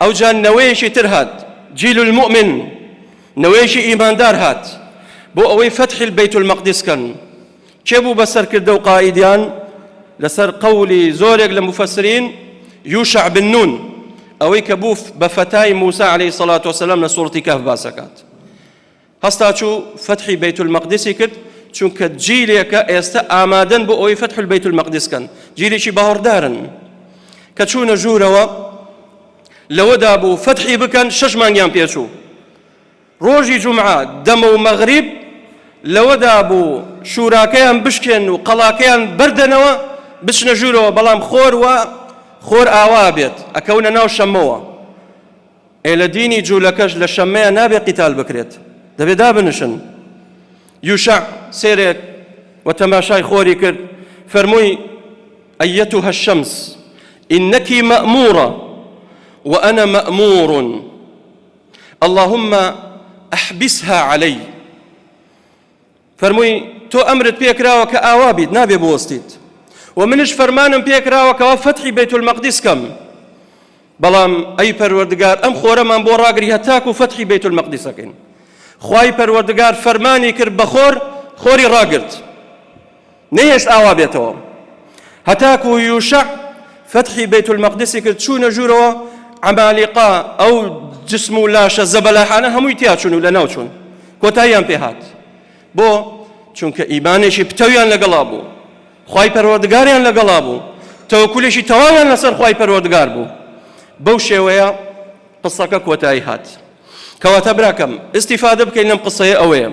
ئەو جان نەوەیەکی تر هات جیل المؤمن نەوەیەکی ئیماندار هات بۆ ئەوەی فتحی البەیت المەقدس کەن کێ بوو بەسەرکردە و قائیدیان لەسەر قەولی زۆرێک لە مفەسرین یوشع بن نون ئەوەی کە بوو بە فەتای موسى عليه الصلاة والسلام لە سوورەتی کەهف باسەکات هەستا چوو فتحی بەیت المەقدسی کرد چونکە جیلێکە ئێستا ئامادەن بۆ ئەوەی فتح البەیت المەقدس کەن جیلێکی باوەڕدارن کە چوونە ژوورەوە لەوەدا بوو فتحی بکەن 6 مانگیان پێچوو ڕۆژی جومعە دەمە و مەغریب لەوەدا بوو شوراکەیان بشکێن و قەڵاکەیان بەردەنەوە بچنە ژوورەوە بەڵام خۆر ئاوا بێت ئەکەونە ناو شەمەوە لە دینی جوولەکەش لە شەمەیە نابێت قیتال بکرێت دەبێت دابنشن یوشع سێرێک و تەماشای خۆری کرد فەرمووی ئەیەتوها الشەمس ئینەکی مەئموورە وأنا مأمور اللهم أحبسها علي فرمووی تۆ ئەمرت پێکراوە کە ئاوا بیت نابێ بوەستیت و منش فەرمانم پێکراوە کەوا فتحی بەیت المەقدس کەم بەڵام ئەی پەروەردگار ئەم خۆرەمان بۆ ڕاگری هەتاکو فتحی بەیت المەقدس ئەکەین خوای پەروەردگار فەرمانی کرد بە خۆری ڕاگرت نەهێشت ئاوا بێتەوە هەتاکو یوشع فتحی بەیت المەقدسی کرد چوونە ژوورەوە عەمالیقا ئەو جسم و لاشە زەبەلاحانە هەمووی تیا چوون و لەناو چوون کۆتاییان پێ هات بۆ چونکە ئیمانێکی پتەویان لەگەڵا بوو خوای پەروەردگاریان لەگەڵا بوو تەوەکولیشی تەواویان لەسەر خوای پەروەردگار بوو بەو شێوەیە قسەکە کۆتایی هات کەواتە براکەم ئیستیفادە بکەین لەم قسەیە ئەوەیە